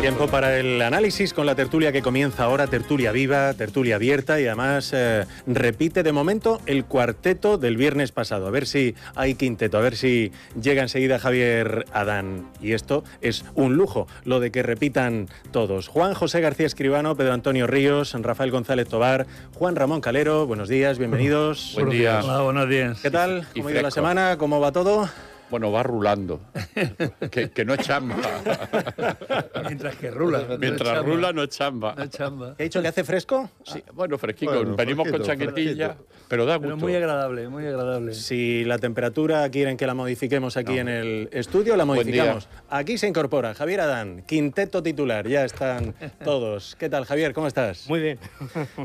Tiempo para el análisis con la tertulia que comienza ahora, tertulia viva, tertulia abierta y además repite de momento el cuarteto del viernes pasado. A ver si hay quinteto, a ver si llega enseguida Javier Adán. Y esto es un lujo, lo de que repitan todos. Juan José García Escribano, Pedro Antonio Ríos, Rafael González Tobar, Juan Ramón Calero, buenos días, bienvenidos. Buen día. Hola, buenos días. ¿Qué tal? ¿Cómo ha ido la semana? ¿Cómo va todo? Bueno, va rulando, que no es chamba. Mientras que rula. Mientras rula no es chamba. No es chamba. ¿He dicho que hace fresco? Sí, bueno, fresquito. Bueno, venimos fresquito, con chaquetilla, fresquito. pero da gusto. Pero muy agradable, muy agradable. Si la temperatura quieren que la modifiquemos aquí en el estudio, la modificamos. Aquí se incorpora Javier Adán, quinteto titular, ya están todos. ¿Qué tal, Javier? ¿Cómo estás? Muy bien.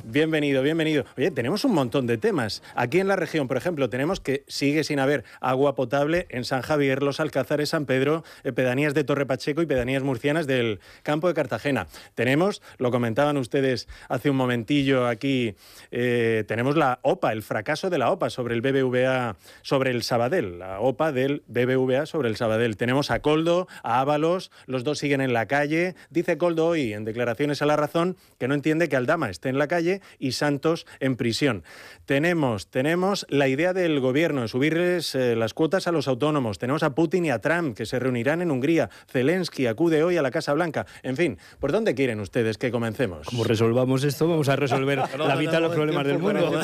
Bienvenido, bienvenido. Oye, tenemos un montón de temas. Aquí en la región, por ejemplo, tenemos que sigue sin haber agua potable en San Javier, Los Alcázares, San Pedro, pedanías de Torre Pacheco y pedanías murcianas del campo de Cartagena. Tenemos, lo comentaban ustedes hace un momentillo aquí, tenemos la OPA, el fracaso de la OPA sobre el BBVA, sobre el Sabadell, la OPA del BBVA sobre el Sabadell. Tenemos a Koldo, a Ábalos, los dos siguen en la calle. Dice Koldo hoy, en declaraciones a La Razón, que no entiende que Aldama esté en la calle y Santos en prisión. Tenemos la idea del gobierno de subirles las cuotas a los autónomos. Tenemos a Putin y a Trump, que se reunirán en Hungría. Zelensky acude hoy a la Casa Blanca. En fin, ¿por dónde quieren ustedes que comencemos? Como resolvamos esto, vamos a resolver la mitad de los problemas del mundo.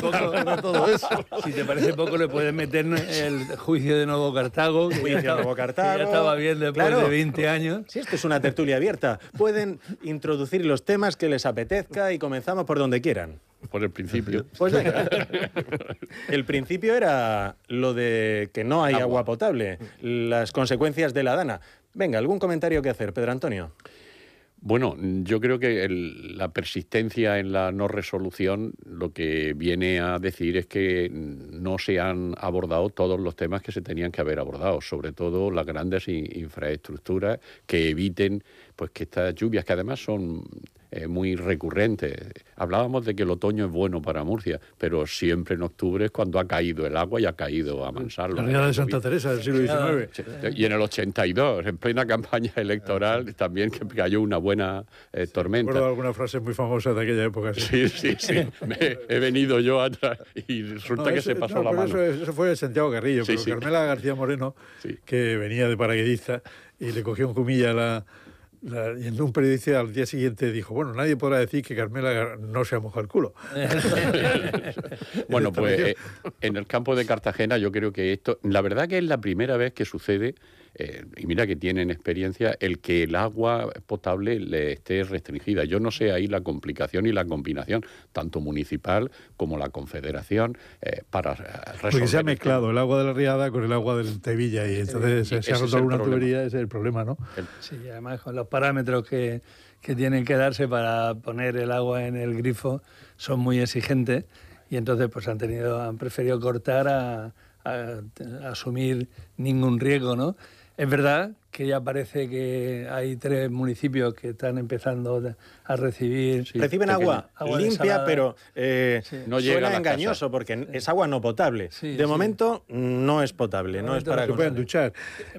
Todo eso. Si te parece poco, le puedes meter el juicio de Nuevo Cartago, que ya estaba bien después de 20 años. Si esto es una tertulia abierta, pueden introducir los temas que les apetezca y comenzamos por donde quieran. Por el principio. Pues venga. El principio era lo de que no hay agua potable, las consecuencias de la Dana. Venga, ¿algún comentario que hacer, Pedro Antonio? Bueno, yo creo que la persistencia en la no resolución lo que viene a decir es que no se han abordado todos los temas que se tenían que haber abordado, sobre todo las grandes infraestructuras que eviten pues que estas lluvias, que además son muy recurrentes. Hablábamos de que el otoño es bueno para Murcia, pero siempre en octubre es cuando ha caído el agua y ha caído a mansarlo. La Riada de Santa Teresa del siglo XIX. Y en el 82, en plena campaña electoral, también que cayó una buena tormenta. Recuerdo alguna frase muy famosa de aquella época. Sí. He venido yo atrás y resulta que se pasó la mano. Eso fue Santiago Carrillo, Sí, pero sí. Carmela García Moreno, que venía de paracaidista y le cogió en Jumilla y en un periodista al día siguiente dijo, bueno, nadie podrá decir que Carmela no se ha mojado el culo. Bueno, pues en el campo de Cartagena yo creo que esto, la verdad que es la primera vez que sucede, y mira que tienen experiencia, el que el agua potable le esté restringida. Yo no sé ahí la complicación y la combinación, tanto municipal como la confederación, para resolver. Porque se ha mezclado el agua de la Riada con el agua del Tevilla y entonces se ha roto alguna tubería, ese es el problema, ¿no? Sí, además con los parámetros que tienen que darse para poner el agua en el grifo son muy exigentes y entonces pues han preferido cortar a asumir ningún riesgo, ¿no? Es verdad que ya parece que hay 3 municipios que están empezando a recibir... Reciben agua limpia, desalada, pero no llega suena a la engañoso porque es agua no potable. Sí, de sí. momento no es potable, no es para Se pueden consumir.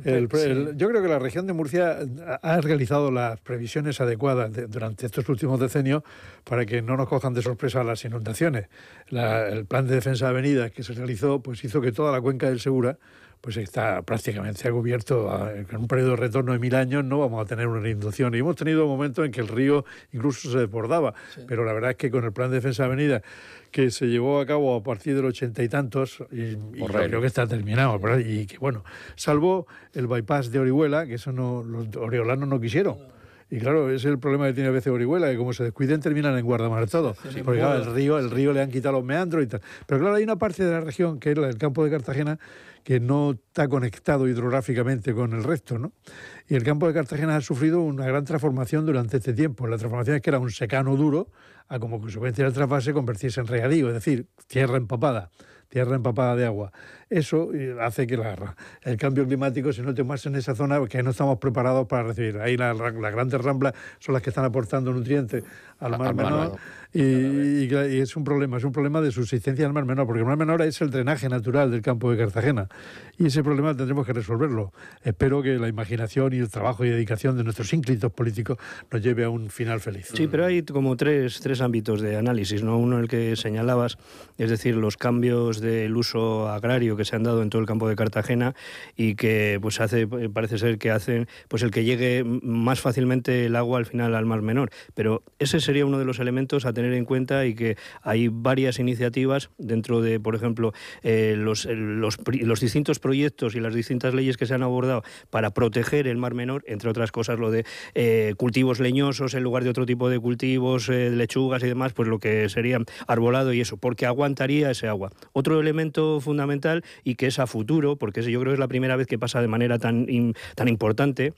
duchar. Yo creo que la región de Murcia ha realizado las previsiones adecuadas durante estos últimos decenios para que no nos cojan de sorpresa las inundaciones. El plan de defensa de avenidas que se realizó pues hizo que toda la cuenca del Segura pues está prácticamente ha cubierto. En un periodo de retorno de 1000 años no vamos a tener una inundación. Y hemos tenido momentos en que el río incluso se desbordaba. Sí. Pero la verdad es que con el plan de defensa de avenida que se llevó a cabo a partir del 80 y tantos, y creo que está terminado, ¿verdad? Y que bueno, salvo el bypass de Orihuela, que eso los oriolanos no quisieron. Y claro, ese es el problema que tiene a veces Orihuela, que como se descuiden terminan en Guardamar todo. Sí, porque claro, el río le han quitado los meandros y tal. Pero claro, hay una parte de la región, que es el campo de Cartagena, que no está conectado hidrográficamente con el resto, ¿no? Y el campo de Cartagena ha sufrido una gran transformación durante este tiempo. La transformación es que era un secano duro, a como consecuencia del trasvase convertirse en regadío, es decir, tierra empapada de agua. eso hace que el cambio climático se note más en esa zona, que no estamos preparados para recibir. Ahí las grandes ramblas son las que están aportando nutrientes al Mar Menor, y es un problema de subsistencia del Mar Menor, porque el Mar Menor es el drenaje natural del campo de Cartagena, y ese problema tendremos que resolverlo. Espero que la imaginación y el trabajo y dedicación de nuestros ínclitos políticos nos lleve a un final feliz. Sí, pero hay como tres ámbitos de análisis, ¿no? Uno, el que señalabas, es decir, los cambios del uso agrario que se han dado en todo el campo de Cartagena y que pues parece ser que hacen pues el que llegue más fácilmente el agua al final al Mar Menor. Pero ese sería uno de los elementos a tener en cuenta, y que hay varias iniciativas dentro de, por ejemplo, los distintos proyectos y las distintas leyes que se han abordado para proteger el Mar Menor, entre otras cosas lo de cultivos leñosos en lugar de otro tipo de cultivos, lechugas y demás, pues lo que sería arbolado y eso, porque aguantaría ese agua. Otro elemento fundamental, y que es a futuro, porque yo creo que es la primera vez que pasa de manera tan importante,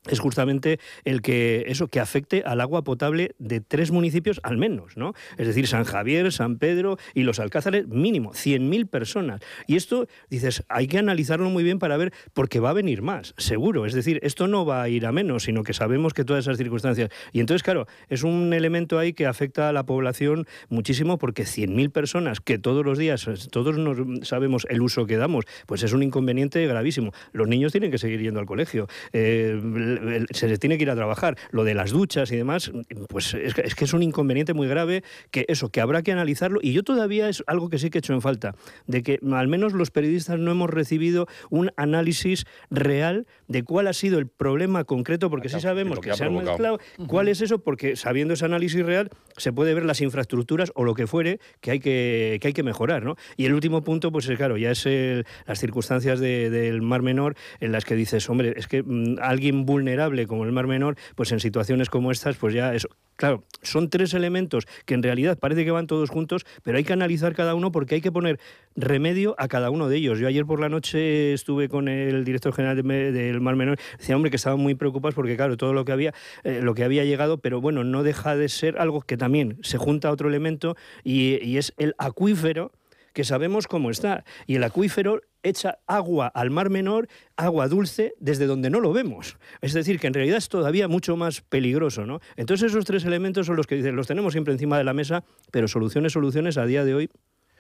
es justamente el que afecte al agua potable de 3 municipios al menos, ¿no? Es decir, San Javier, San Pedro y Los Alcázares, mínimo 100.000 personas. Y esto, dices, hay que analizarlo muy bien para ver, porque va a venir más, seguro. Es decir, esto no va a ir a menos, sino que sabemos que todas esas circunstancias. Y entonces, claro, es un elemento ahí que afecta a la población muchísimo, porque 100.000 personas que todos los días, todos nos sabemos el uso que damos, pues es un inconveniente gravísimo. Los niños tienen que seguir yendo al colegio, se les tiene que ir a trabajar. Lo de las duchas y demás, pues es que es un inconveniente muy grave, que habrá que analizarlo. Y yo todavía es algo que sí que he hecho en falta, de que al menos los periodistas no hemos recibido un análisis real de cuál ha sido el problema concreto, porque sí sabemos que se han mezclado. ¿Cuál es eso? Porque sabiendo ese análisis real se puede ver las infraestructuras o lo que fuere que hay que mejorar, ¿no? Y el último punto, pues claro, ya es las circunstancias del Mar Menor, en las que dices, hombre, es que alguien vulnerable como el Mar Menor, pues en situaciones como estas, pues ya eso. Claro, son 3 elementos que en realidad parece que van todos juntos, pero hay que analizar cada uno, porque hay que poner remedio a cada uno de ellos. Yo ayer por la noche estuve con el director general del Mar Menor, decía, hombre, que estaban muy preocupados porque, claro, todo lo que había llegado, pero bueno, no deja de ser algo que también se junta a otro elemento, y es el acuífero, que sabemos cómo está. Y el acuífero echa agua al Mar Menor, agua dulce, desde donde no lo vemos. Es decir, que en realidad es todavía mucho más peligroso, ¿no? Entonces esos 3 elementos son los que los tenemos siempre encima de la mesa, pero soluciones a día de hoy.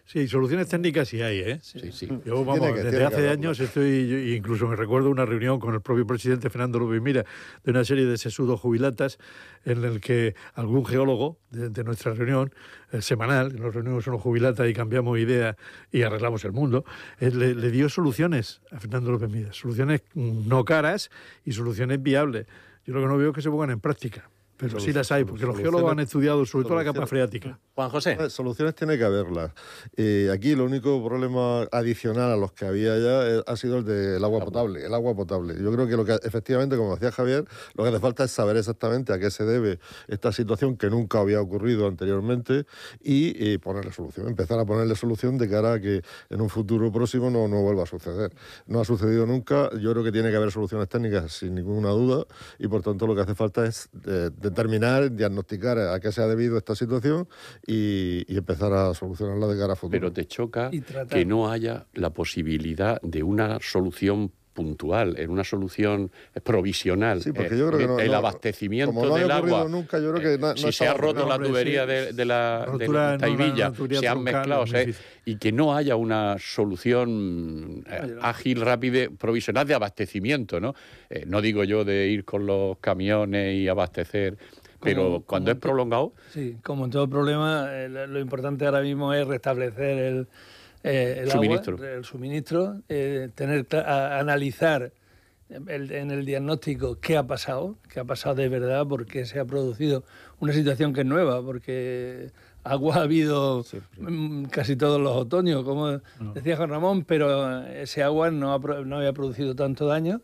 Sí, soluciones técnicas sí hay, ¿eh? Sí. Yo, desde hace años incluso me recuerdo una reunión con el propio presidente Fernando López Mira, de una serie de sesudos jubilatas, en el que algún geólogo de nuestra reunión semanal, nos reunimos unos jubilatas y cambiamos ideas y arreglamos el mundo, le dio soluciones a Fernando López Mira, soluciones no caras y soluciones viables. Yo lo que no veo es que se pongan en práctica. Pero sí las hay, porque los geólogos han estudiado sobre todo la capa freática. Juan José. Soluciones tiene que haberlas. Aquí el único problema adicional a los que había ya ha sido el del agua potable. El agua potable. Yo creo que lo que efectivamente, como decía Javier, lo que hace falta es saber exactamente a qué se debe esta situación que nunca había ocurrido anteriormente y ponerle solución. Empezar a ponerle solución de cara a que en un futuro próximo no vuelva a suceder. No ha sucedido nunca. Yo creo que tiene que haber soluciones técnicas sin ninguna duda y por tanto lo que hace falta es determinar, diagnosticar a qué se ha debido esta situación y empezar a solucionarla de cara a futuro. Pero te choca que no haya la posibilidad de una solución puntual, en una solución provisional. Sí, porque yo creo que el abastecimiento como del agua. Nunca, yo creo que si se ha roto la tubería de la Taivilla, se han mezclado, y que no haya una solución ágil, rápida, provisional de abastecimiento, ¿no? No digo yo de ir con los camiones y abastecer, pero cuando es prolongado. Sí, como en todo problema, lo importante ahora mismo es restablecer el suministro. Agua, el suministro, analizar en el diagnóstico qué ha pasado de verdad, porque se ha producido una situación que es nueva, porque agua ha habido casi todos los otoños, como decía Juan Ramón, pero ese agua no había producido tanto daño.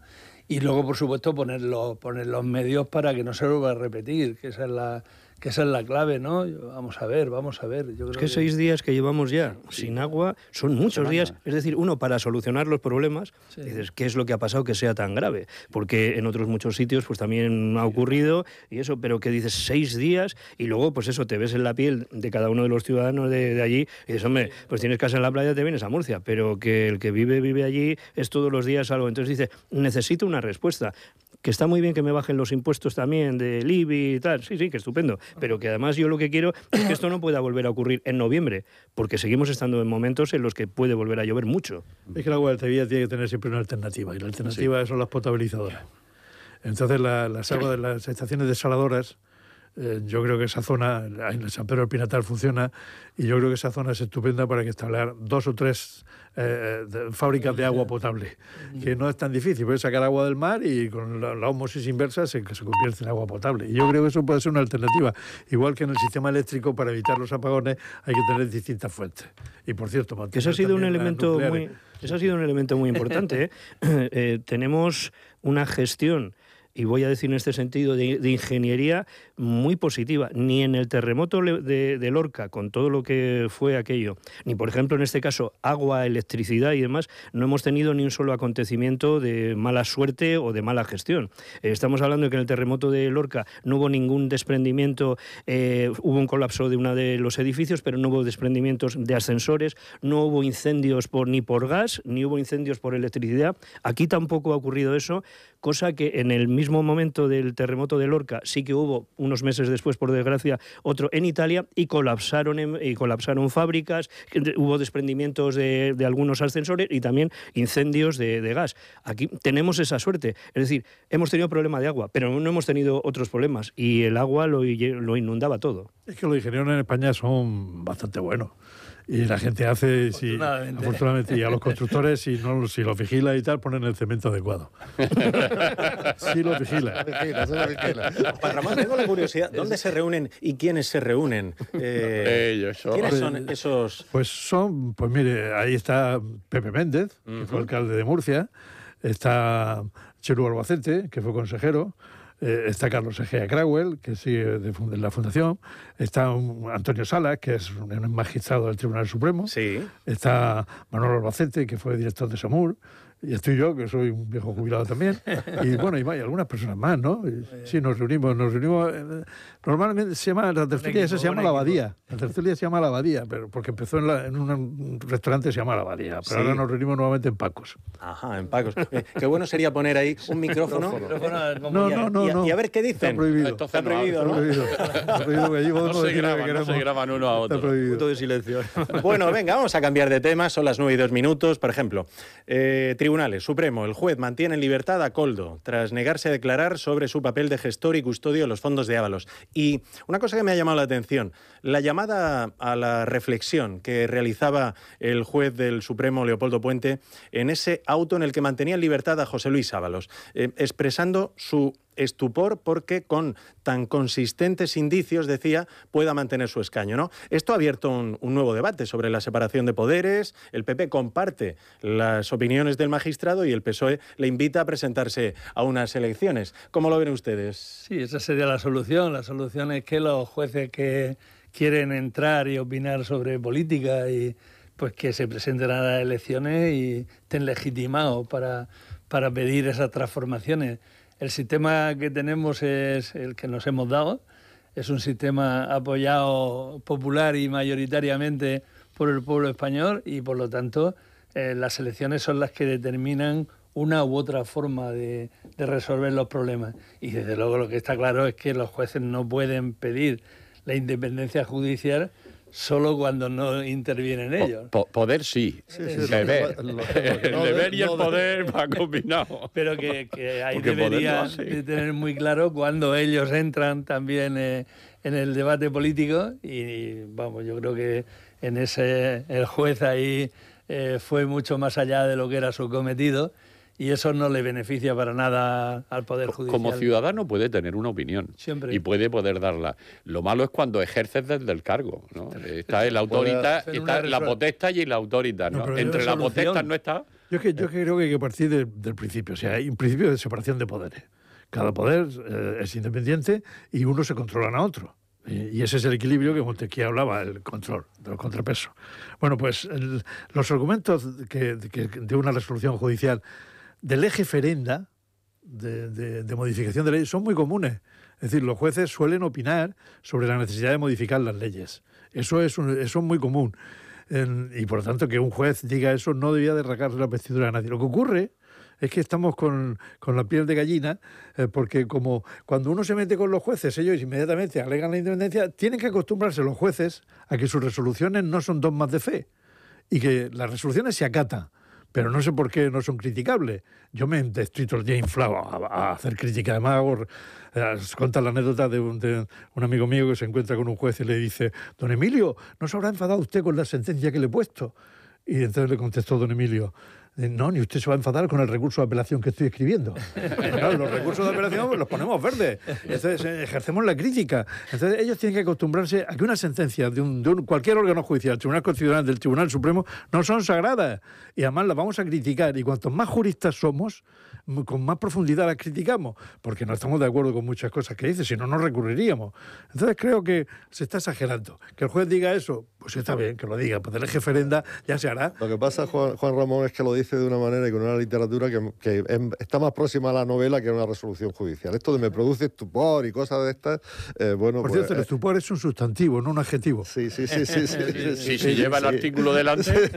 Y luego, por supuesto, poner los medios para que no se vuelva a repetir, que esa es que esa es la clave, ¿no? Vamos a ver. Yo creo Es que 6 días que llevamos ya sin agua son muchos días. Es decir, uno, para solucionar los problemas, dices, ¿qué es lo que ha pasado que sea tan grave? Porque en otros muchos sitios pues también ha ocurrido y eso, pero que dices 6 días y luego pues eso, te ves en la piel de cada uno de los ciudadanos de allí y dices, hombre, pues tienes casa en la playa, te vienes a Murcia, pero que el que vive allí es todos los días algo. Entonces dice, necesito una respuesta. Que está muy bien que me bajen los impuestos también del IBI y tal, sí, que estupendo, pero que además yo lo que quiero es que esto no pueda volver a ocurrir en noviembre, porque seguimos estando en momentos en los que puede volver a llover mucho. Es que el agua del Tevilla tiene que tener siempre una alternativa, y la alternativa son las potabilizadoras. Entonces las aguas de las estaciones desaladoras, yo creo que esa zona, en San Pedro del Pinatar funciona, y yo creo que esa zona es estupenda para que establecer 2 o 3 fábricas de agua potable, que no es tan difícil, puedes sacar agua del mar y con la osmosis inversa se convierte en agua potable. Y yo creo que eso puede ser una alternativa, igual que en el sistema eléctrico, para evitar los apagones hay que tener distintas fuentes. Y por cierto, ese ha sido un elemento muy importante, ¿eh? Tenemos una gestión, y voy a decir en este sentido, de ingeniería muy positiva. Ni en el terremoto de Lorca, con todo lo que fue aquello, ni por ejemplo en este caso agua, electricidad y demás, no hemos tenido ni un solo acontecimiento de mala suerte o de mala gestión. Estamos hablando de que en el terremoto de Lorca no hubo ningún desprendimiento, hubo un colapso de uno de los edificios, pero no hubo desprendimientos de ascensores, no hubo incendios ni por gas, ni hubo incendios por electricidad. Aquí tampoco ha ocurrido eso, cosa que en el mismo momento del terremoto de Lorca sí que hubo, unos meses después, por desgracia, otro en Italia, y colapsaron fábricas, hubo desprendimientos de algunos ascensores y también incendios de gas. Aquí tenemos esa suerte, es decir, hemos tenido problema de agua, pero no hemos tenido otros problemas, y el agua lo inundaba todo. Es que los ingenieros en España son bastante buenos. Y la gente hace, afortunadamente, y a los constructores, si los vigila y tal, ponen el cemento adecuado. Sí los vigila. Juan Ramón, tengo la curiosidad, ¿dónde se reúnen y quiénes se reúnen? ¿Quiénes son esos? Pues mire, ahí está Pepe Méndez, que fue alcalde de Murcia, está Chelu Albacete, que fue consejero, está Carlos Egea Crauel, que sigue de la Fundación, está Antonio Salas, que es un magistrado del Tribunal Supremo, está Manuel Albacete, que fue director de SAMUR, y estoy yo, que soy un viejo jubilado también, y bueno, y algunas personas más, ¿no? Sí, nos reunimos, normalmente la tertulia se llama La Abadía, pero porque empezó en un restaurante que se llama La Abadía, pero ahora nos reunimos nuevamente en Pacos. Ajá, en Pacos. Qué bueno sería poner ahí un micrófono. No. Y a ver qué dicen. Está prohibido. Está prohibido, ¿no? Está prohibido, que allí podemos decir lo que queremos. No se graban uno a otro. Está prohibido. Punto de silencio. Bueno, venga, vamos a cambiar de tema. Son las 9:02. Por ejemplo, Tribunales Supremo. El juez mantiene en libertad a Koldo tras negarse a declarar sobre su papel de gestor y custodio de los fondos de Ábalos. Y una cosa que me ha llamado la atención, la llamada a la reflexión que realizaba el juez del Supremo, Leopoldo Puente, en ese auto en el que mantenía en libertad a José Luis Ábalos, expresando su estupor porque con tan consistentes indicios, decía, pueda mantener su escaño, ¿no? Esto ha abierto un nuevo debate sobre la separación de poderes. El PP comparte las opiniones del magistrado y el PSOE le invita a presentarse a unas elecciones. ¿Cómo lo ven ustedes? Sí, esa sería la solución. La solución es que los jueces que quieren entrar y opinar sobre política y pues que se presenten a las elecciones y estén legitimados para pedir esas transformaciones. El sistema que tenemos es el que nos hemos dado, es un sistema apoyado popular y mayoritariamente por el pueblo español y por lo tanto las elecciones son las que determinan una u otra forma de resolver los problemas. Y desde luego lo que está claro es que los jueces no pueden pedir la independencia judicial solo cuando no intervienen ellos. Poder sí. El deber y el poder van combinados. Pero que ahí debería de tener muy claro cuando ellos entran también en el debate político y vamos, yo creo que en ese el juez ahí fue mucho más allá de lo que era su cometido. Y eso no le beneficia para nada al Poder Judicial. Como ciudadano puede tener una opinión. Siempre. Y puede poder darla. Lo malo es cuando ejerces desde el cargo, ¿no? Está el autoridad, está la potestad y la autoridad, ¿no? Entre la potestad no está... Yo creo que hay que partir del principio. O sea, hay un principio de separación de poderes. Cada poder es independiente y unos se controlan a otro. Y ese es el equilibrio que Montesquieu hablaba, el control, de los contrapesos. Bueno, pues los argumentos de una resolución judicial del eje ferenda, de modificación de leyes, son muy comunes. Es decir, los jueces suelen opinar sobre la necesidad de modificar las leyes. Eso es muy común. Y por lo tanto, que un juez diga eso no debía de rasgarle la vestidura a nadie. Lo que ocurre es que estamos con la piel de gallina, porque como cuando uno se mete con los jueces, ellos inmediatamente alegan la independencia, tienen que acostumbrarse los jueces a que sus resoluciones no son dogmas de fe y que las resoluciones se acatan, pero no sé por qué no son criticables. Yo me estoy todo el día inflado a hacer crítica. Además, contar la anécdota de un amigo mío que se encuentra con un juez y le dice: don Emilio, ¿no se habrá enfadado usted con la sentencia que le he puesto? Y entonces le contestó don Emilio: no, ni usted se va a enfadar con el recurso de apelación que estoy escribiendo. Claro, los recursos de apelación los ponemos verdes. Entonces ejercemos la crítica. Entonces ellos tienen que acostumbrarse a que una sentencia de cualquier órgano judicial, Tribunal Constitucional, del Tribunal Supremo, no son sagradas. Y además las vamos a criticar. Y cuantos más juristas somos, con más profundidad las criticamos, porque no estamos de acuerdo con muchas cosas que dice, si no, no recurriríamos. Entonces creo que se está exagerando. Que el juez diga eso, pues está bien, que lo diga. Pues el eje ferenda ya se hará. Lo que pasa, Juan Ramón, es que lo dice de una manera y con una literatura que está más próxima a la novela que a una resolución judicial. Esto de me produce estupor y cosas de estas, bueno... Por cierto, el estupor es un sustantivo, no un adjetivo. Sí. Si lleva el artículo delante,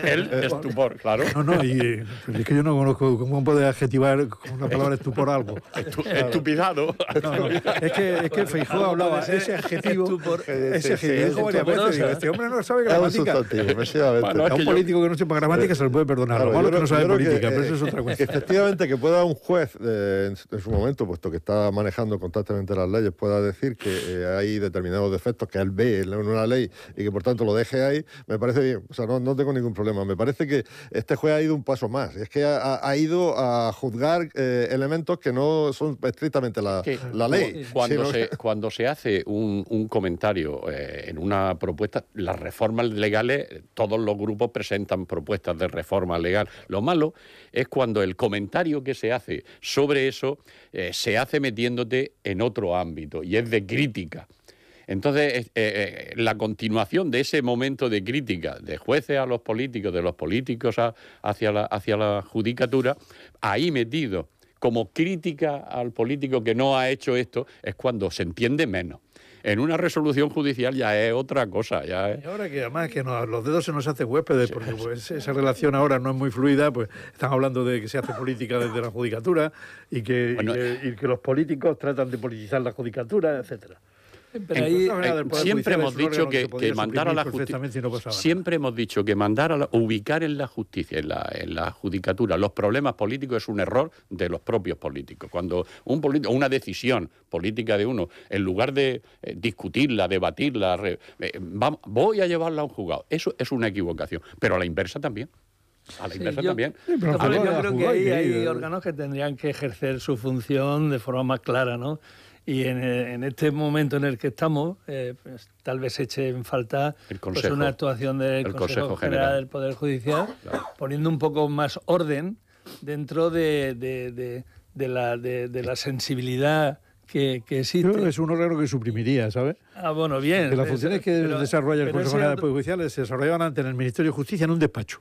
el estupor, claro. No, y es que yo no conozco cómo puede adjetivar con una palabra estupor algo. Estupidado. No, es que Feijóo hablaba ese adjetivo. Ese adjetivo dijo varias veces. Digo, este hombre no sabe gramática. Es un sustantivo, efectivamente. A un político que no sepa gramática se le puede perdonar. Lo malo es que no sabe política, pero eso es otra cuestión. Efectivamente, que pueda un juez, en su momento, puesto que está manejando constantemente las leyes, pueda decir que hay determinados defectos que él ve en una ley y que por tanto lo deje ahí, me parece bien. O sea, no tengo ningún problema. Me parece que este juez ha ido un paso más. Es que ha ido a juzgar elementos que no son estrictamente la ley. Cuando se hace un comentario en una propuesta, las reformas legales, todos los grupos presentan propuestas de reforma legal. Lo malo es cuando el comentario que se hace sobre eso se hace metiéndote en otro ámbito y es de crítica. Entonces, la continuación de ese momento de crítica de jueces a los políticos, de los políticos hacia la judicatura, ahí metido como crítica al político que no ha hecho esto, es cuando se entiende menos. En una resolución judicial ya es otra cosa. Ya es... Y ahora que además que los dedos se nos hacen huéspedes, porque pues, esa relación ahora no es muy fluida, pues están hablando de que se hace política desde la judicatura y que los políticos tratan de politizar la judicatura, etcétera. Pero ahí, siempre hemos dicho que mandar a la justicia, siempre hemos dicho que ubicar en la justicia, en la judicatura, los problemas políticos es un error de los propios políticos. Cuando una decisión política de uno, en lugar de discutirla, debatirla, voy a llevarla a un juzgado, eso es una equivocación, pero a la inversa también. A la inversa también. Sí, pero yo creo que ahí hay órganos que tendrían que ejercer su función de forma más clara, ¿no? Y en este momento en el que estamos, pues, tal vez eche en falta pues, una actuación del Consejo General del Poder Judicial, claro, poniendo un poco más orden dentro de la sensibilidad que existe. Yo creo que es un órgano que suprimiría, ¿sabes? Bueno, bien. Que las funciones que desarrolla el Consejo General del Poder Judicial se desarrollaban antes en el Ministerio de Justicia en un despacho.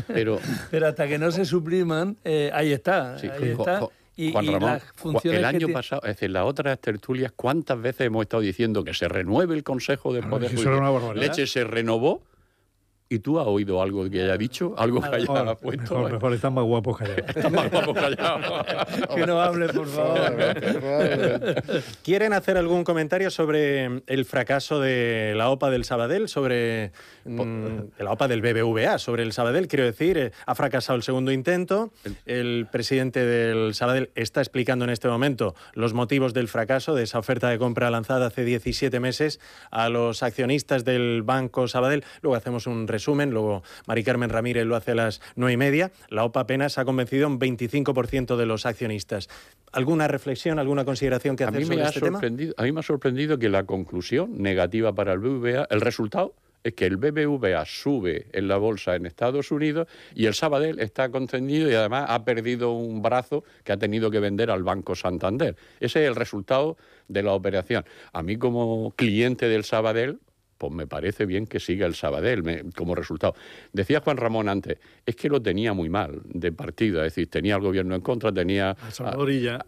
Pero hasta que no se supriman, ahí está. Sí, ahí está. Juan Ramón, el año pasado, es decir, las otras tertulias, ¿cuántas veces hemos estado diciendo que se renueve el Consejo del Poder Judicial? Leche se renovó. ¿Y tú has oído algo que haya dicho? ¿Algo que haya puesto? Mejor, están más guapos callados. Están más guapos callados. Que no hable, por favor. ¿Quieren hacer algún comentario sobre el fracaso de la OPA del Sabadell, sobre la OPA del BBVA, sobre el Sabadell? Quiero decir, ha fracasado el segundo intento. El presidente del Sabadell está explicando en este momento los motivos del fracaso de esa oferta de compra lanzada hace 17 meses a los accionistas del Banco Sabadell. Luego hacemos un resumen, luego Mari Carmen Ramírez lo hace a las 9:30. La OPA apenas ha convencido a un 25% de los accionistas. ¿Alguna reflexión, alguna consideración que hacer sobre este tema? A mí me ha sorprendido que la conclusión negativa para el BBVA, el resultado es que el BBVA sube en la bolsa en Estados Unidos y el Sabadell está contenido y además ha perdido un brazo que ha tenido que vender al Banco Santander. Ese es el resultado de la operación. A mí como cliente del Sabadell, pues me parece bien que siga el Sabadell como resultado. Decía Juan Ramón antes, es que lo tenía muy mal de partida, es decir, tenía al gobierno en contra, tenía a Salvador y a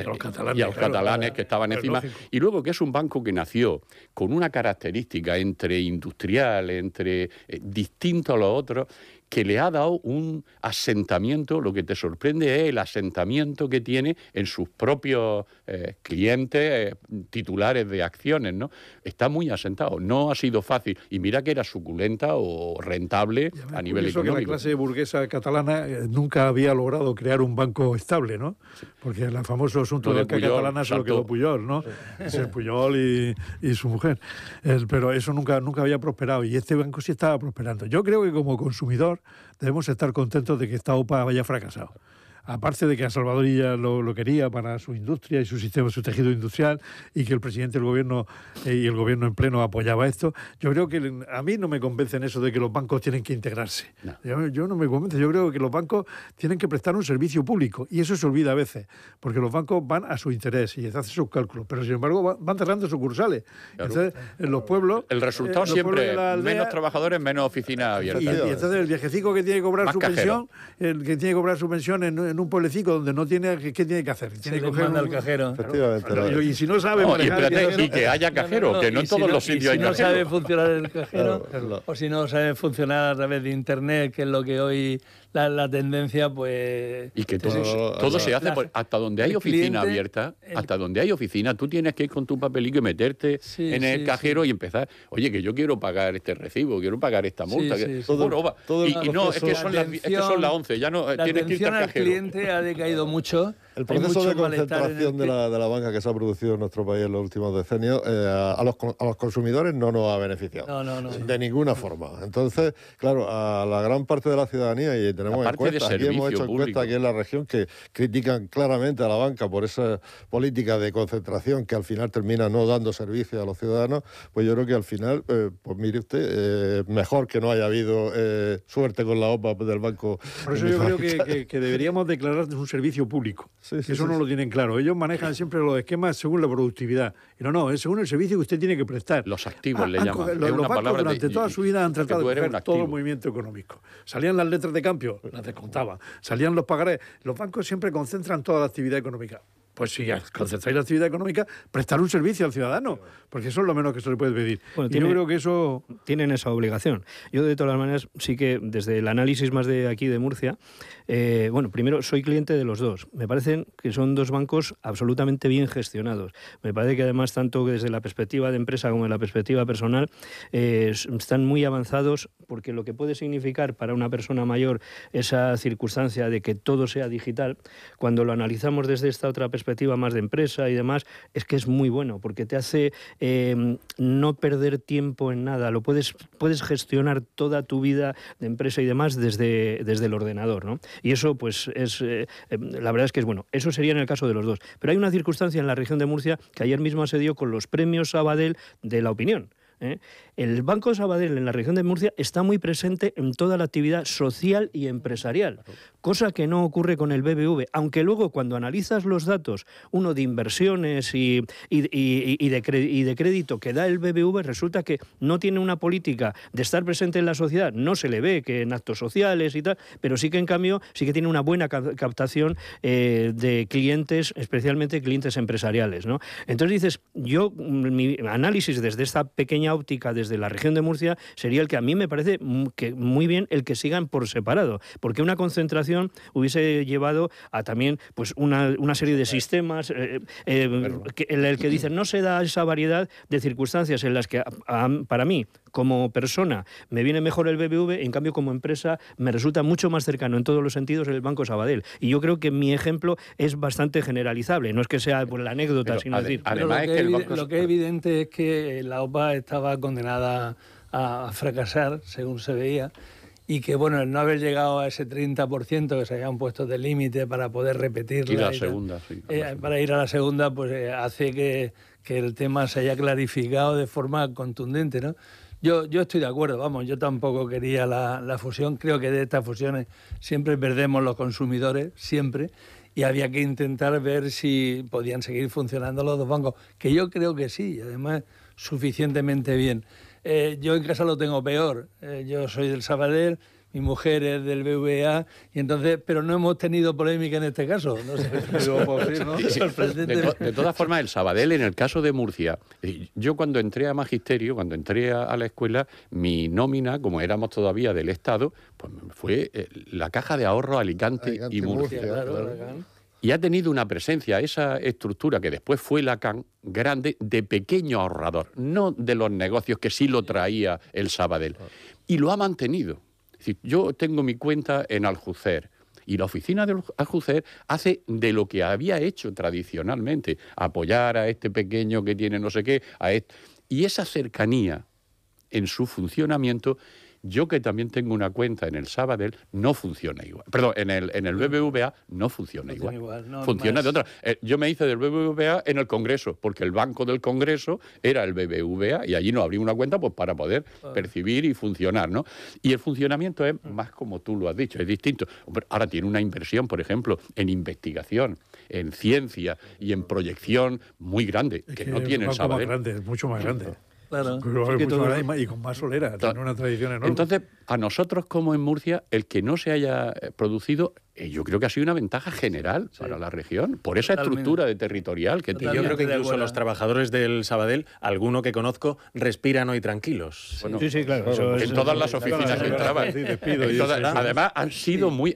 los catalanes que estaban encima. Lógico. Y luego que es un banco que nació con una característica entre industrial, entre distinto a los otros, que le ha dado un asentamiento. Lo que te sorprende es el asentamiento que tiene en sus propios clientes, titulares de acciones, ¿no? Está muy asentado, no ha sido fácil. Y mira que era suculenta o rentable a nivel económico. Que la clase burguesa catalana nunca había logrado crear un banco estable, ¿no? Porque el famoso asunto de banca catalana se lo quedó Pujol, ¿no? Sí. Pujol y su mujer. Pero eso nunca había prosperado y este banco sí estaba prosperando. Yo creo que como consumidor debemos estar contentos de que esta OPA haya fracasado. Aparte de que a Salvador Illa lo quería para su industria y su sistema, su tejido industrial, y que el presidente del gobierno y el gobierno en pleno apoyaba esto, yo creo que a mí no me convence en eso de que los bancos tienen que integrarse. No. Yo no me convence, yo creo que los bancos tienen que prestar un servicio público, y eso se olvida a veces, porque los bancos van a su interés y hacen sus cálculos, pero sin embargo van cerrando sucursales. Claro. Entonces, en los pueblos... El resultado siempre es menos trabajadores, menos oficinas abiertas. Y entonces el viejecico que tiene que cobrar su pensión, el que tiene que cobrar su pensión en un pueblecico donde no tiene, ¿qué tiene que hacer? Tiene que coger al cajero. Efectivamente. Claro. Y si no sabe manejar y que haya cajero, que no en todos los sitios hay cajero. Si no sabe funcionar el cajero, o si no sabe funcionar a través de internet, que es lo que hoy la tendencia, pues... Y que todo se hace hasta donde hay oficina abierta, hasta donde hay oficina, tú tienes que ir con tu papelito y meterte en el cajero y empezar, oye, que yo quiero pagar este recibo, quiero pagar esta multa. No, es que son las 11, ya no tienes que ir al cajero. El cliente ha decaído mucho. El proceso de concentración de la banca que se ha producido en nuestro país en los últimos decenios a los consumidores no nos ha beneficiado. No. De ninguna forma. Entonces, claro, a la gran parte de la ciudadanía, y tenemos encuestas, aquí hemos hecho encuestas aquí en la región que critican claramente a la banca por esa política de concentración que al final termina no dando servicio a los ciudadanos, pues yo creo que al final, pues mire usted, mejor que no haya habido suerte con la OPA del banco. Por eso yo creo que deberíamos declarar un servicio público. Eso no lo tienen claro. Ellos manejan siempre los esquemas según la productividad. Y no, es según el servicio que usted tiene que prestar. Los activos le llaman. Los bancos durante toda su vida han tratado de coger todo el movimiento económico. Salían las letras de cambio, las descontaban. Salían los pagarés. Los bancos siempre concentran toda la actividad económica. Pues si concentráis la actividad económica, prestar un servicio al ciudadano, porque eso es lo menos que se le puede pedir. Bueno, yo creo que eso... Tienen esa obligación. Yo, de todas maneras, sí que desde el análisis más de aquí de Murcia, primero, soy cliente de los dos. Me parecen que son dos bancos absolutamente bien gestionados. Me parece que además, tanto desde la perspectiva de empresa como de la perspectiva personal, están muy avanzados, porque lo que puede significar para una persona mayor esa circunstancia de que todo sea digital, cuando lo analizamos desde esta otra perspectiva más de empresa y demás, es que es muy bueno, porque te hace no perder tiempo en nada. Puedes gestionar toda tu vida de empresa y demás desde el ordenador, ¿no? Y eso, pues, la verdad es que es bueno. Eso sería en el caso de los dos. Pero hay una circunstancia en la región de Murcia que ayer mismo se dio con los premios Sabadell de la opinión. El Banco Sabadell en la región de Murcia está muy presente en toda la actividad social y empresarial, cosa que no ocurre con el BBV, aunque luego cuando analizas los datos, uno de inversiones y de crédito que da el BBV, resulta que no tiene una política de estar presente en la sociedad, no se le ve que en actos sociales y tal, pero sí que en cambio sí que tiene una buena captación de clientes, especialmente clientes empresariales, ¿no? Entonces dices, mi análisis desde esta pequeña óptica, desde la región de Murcia, sería el que a mí me parece que muy bien el que sigan por separado, porque una concentración hubiese llevado a también pues una serie de sistemas en el que dicen no se da esa variedad de circunstancias en las que para mí como persona me viene mejor el BBV, en cambio como empresa me resulta mucho más cercano en todos los sentidos el Banco Sabadell. Y yo creo que mi ejemplo es bastante generalizable, no es que sea por la anécdota, sino decir... Además lo que es evidente es que la OPA estaba condenada a fracasar, según se veía, y que, bueno, el no haber llegado a ese 30% que se habían puesto de límite para poder repetirla... para ir a la segunda, pues hace que el tema se haya clarificado de forma contundente, ¿no? Yo estoy de acuerdo, vamos, yo tampoco quería la fusión. Creo que de estas fusiones siempre perdemos los consumidores, siempre. Y había que intentar ver si podían seguir funcionando los dos bancos, que yo creo que sí, además suficientemente bien. Yo en casa lo tengo peor. Yo soy del Sabadell, mi mujer es del BBVA, y entonces, pero no hemos tenido polémica en este caso. No sé, pero, pues, ¿no? Sí. De todas formas, el Sabadell, en el caso de Murcia, yo cuando entré a magisterio, cuando entré a la escuela, mi nómina, como éramos todavía del Estado, pues fue la Caja de Ahorro Alicante y Murcia. Claro. Y ha tenido una presencia, esa estructura que después fue la CAN, grande, de pequeño ahorrador, no de los negocios que sí lo traía el Sabadell. Y lo ha mantenido. Es decir, yo tengo mi cuenta en Aljucer y la oficina de Aljucer hace de lo que había hecho tradicionalmente, apoyar a este pequeño que tiene no sé qué, y esa cercanía en su funcionamiento. Yo, que también tengo una cuenta en el Sabadell, no funciona igual. Perdón, en el BBVA no funciona igual. Funciona de otra. Yo me hice del BBVA en el Congreso, porque el banco del Congreso era el BBVA y allí nos abrí una cuenta pues para poder percibir y funcionar, ¿no? Y el funcionamiento es más como tú lo has dicho, es distinto. Hombre, ahora tiene una inversión, por ejemplo, en investigación, en ciencia y en proyección muy grande, que no tiene el Sabadell. Más grande, mucho más grande. Claro. Y con más solera, tiene una tradición enorme. Entonces, a nosotros como en Murcia, el que no se haya producido, yo creo que ha sido una ventaja general para la región, por esa estructura territorial que tenía. Yo creo que incluso los trabajadores del Sabadell, alguno que conozco, respiran hoy tranquilos. Bueno, sí, claro. En todas las oficinas que entraban. Además,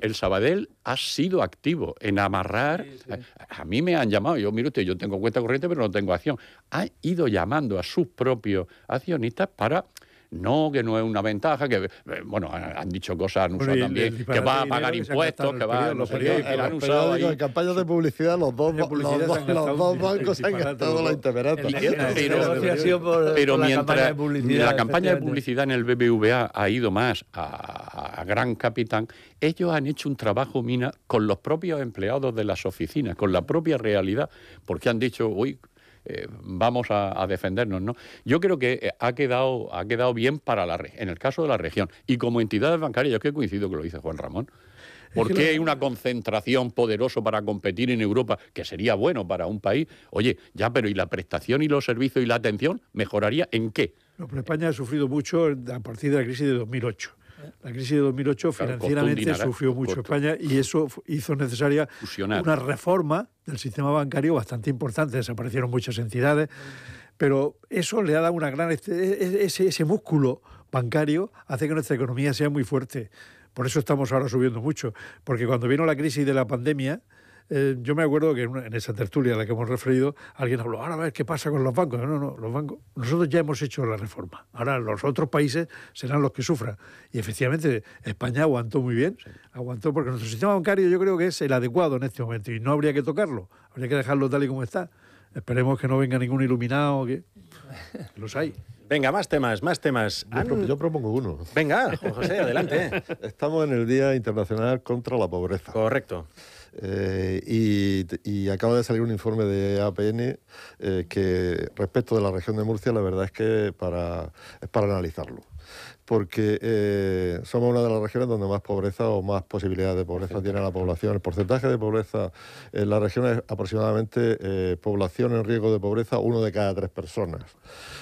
el Sabadell ha sido activo en amarrar. Sí. A mí me han llamado, mire usted, yo tengo cuenta corriente, pero no tengo acción. Ha ido llamando a sus propios accionistas para... No, que no es una ventaja, que, bueno, han dicho cosas, han usado también, que va a pagar impuestos, que va a no sé qué, han usado ahí. En campañas de publicidad los dos bancos se han gastado la intemerata. Pero mientras la campaña de publicidad en el BBVA ha ido más a gran capitán, ellos han hecho un trabajo mina con los propios empleados de las oficinas, con la propia realidad, porque han dicho, vamos a defendernos, ¿no? Yo creo que ha quedado bien en el caso de la región. Y como entidades bancarias, yo es que coincido que lo dice Juan Ramón. ¿Por qué hay una concentración poderosa para competir en Europa, que sería bueno para un país? Oye, ya, pero ¿y la prestación y los servicios y la atención mejoraría en qué? No, pero España ha sufrido mucho a partir de la crisis de 2008. La crisis de 2008 financieramente sufrió mucho España y eso hizo necesaria una reforma del sistema bancario bastante importante. Desaparecieron muchas entidades, pero eso le ha dado una gran... Ese músculo bancario hace que nuestra economía sea muy fuerte. Por eso estamos ahora subiendo mucho, porque cuando vino la crisis de la pandemia... yo me acuerdo que en esa tertulia a la que hemos referido, alguien habló, ahora a ver qué pasa con los bancos. No, los bancos, nosotros ya hemos hecho la reforma. Ahora los otros países serán los que sufran. Y efectivamente, España aguantó muy bien. Aguantó porque nuestro sistema bancario yo creo que es el adecuado en este momento y no habría que tocarlo. Habría que dejarlo tal y como está. Esperemos que no venga ningún iluminado, que los hay. Venga, más temas. Yo propongo uno. Venga, Juan José, adelante. Estamos en el Día Internacional contra la Pobreza. Correcto. Y acaba de salir un informe de APN que respecto de la región de Murcia, la verdad es que es para analizarlo. Porque somos una de las regiones donde más pobreza o más posibilidades de pobreza tiene la población. El porcentaje de pobreza en la región es aproximadamente población en riesgo de pobreza, 1 de cada 3 personas.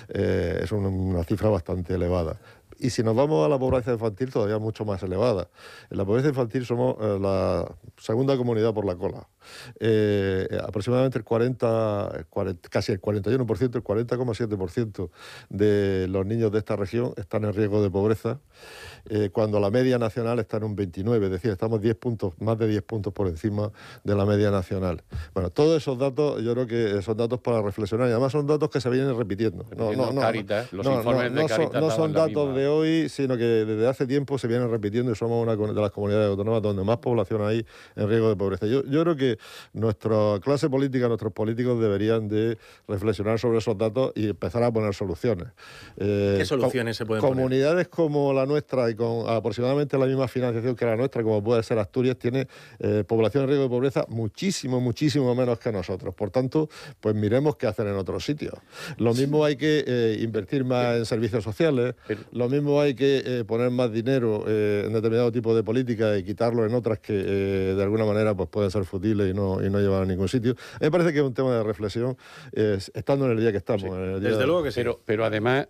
Es una cifra bastante elevada. Y si nos vamos a la pobreza infantil, todavía mucho más elevada. En la pobreza infantil somos la segunda comunidad por la cola. Aproximadamente casi el 41%, el 40,7% de los niños de esta región están en riesgo de pobreza, cuando la media nacional está en un 29%, es decir, estamos más de 10 puntos por encima de la media nacional. Bueno, todos esos datos, yo creo que son datos para reflexionar, y además son datos que se vienen repitiendo. Los informes de Cáritas no son datos de de hoy, sino que desde hace tiempo se viene repitiendo y somos una de las comunidades autónomas donde más población hay en riesgo de pobreza. Yo creo que nuestra clase política, nuestros políticos deberían de reflexionar sobre esos datos y empezar a poner soluciones. ¿Qué soluciones se pueden poner? Comunidades como la nuestra y con aproximadamente la misma financiación que la nuestra, como puede ser Asturias, tiene población en riesgo de pobreza muchísimo menos que nosotros. Por tanto, pues miremos qué hacer en otros sitios. Lo mismo hay que invertir más en servicios sociales, lo mismo hay que poner más dinero en determinado tipo de políticas y quitarlo en otras que de alguna manera pues pueden ser futiles y no llevan a ningún sitio. Me parece que es un tema de reflexión, estando en el día que estamos. Sí, desde luego que sí. Pero además,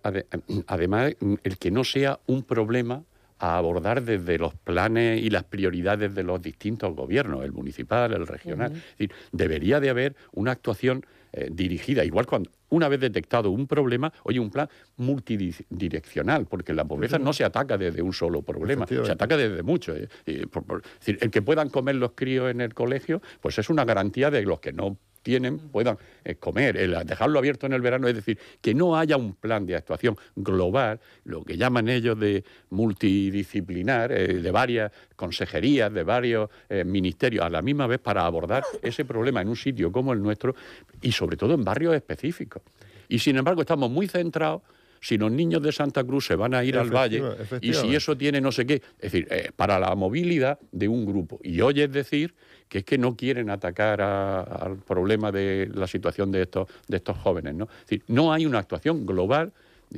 el que no sea un problema a abordar desde los planes y las prioridades de los distintos gobiernos, el municipal, el regional. Es decir, debería de haber una actuación dirigida, igual cuando una vez detectado un problema, un plan multidireccional, porque la pobreza no se ataca desde un solo problema, se ataca desde muchos. Es decir, el que puedan comer los críos en el colegio, pues es una garantía de los que no puedan comer, el dejarlo abierto en el verano, es decir, que no haya un plan de actuación global, lo que llaman ellos de multidisciplinar, de varias consejerías, de varios ministerios a la misma vez para abordar ese problema en un sitio como el nuestro y sobre todo en barrios específicos. Y sin embargo estamos muy centrados si los niños de Santa Cruz se van a ir al valle y si eso tiene no sé qué, es decir, para la movilidad de un grupo. Y oyes decir que es que no quieren atacar al problema de la situación de estos jóvenes, ¿no? Es decir, no hay una actuación global,